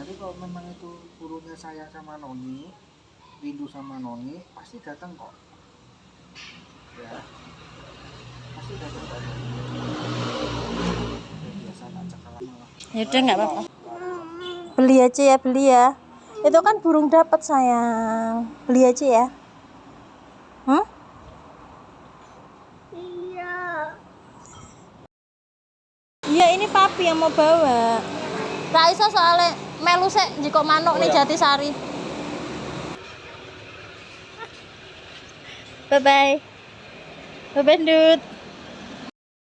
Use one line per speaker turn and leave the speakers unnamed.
Jadi kalau memang itu gurunya sayang sama Noni, rindu sama Noni, pasti datang kok. Ya, pasti datang kok. Biasa tak cekal malah.
Ya udah nggak apa-apa. Beli aja ya, beli ya. Itu kan burung dapat sayang. Beli aja ya.
Iya.
Iya, ini papi yang mau bawa. Raisa soalnya melu sik njiko manuk nih Jatisari. Bye bye. Bye bye, Dut.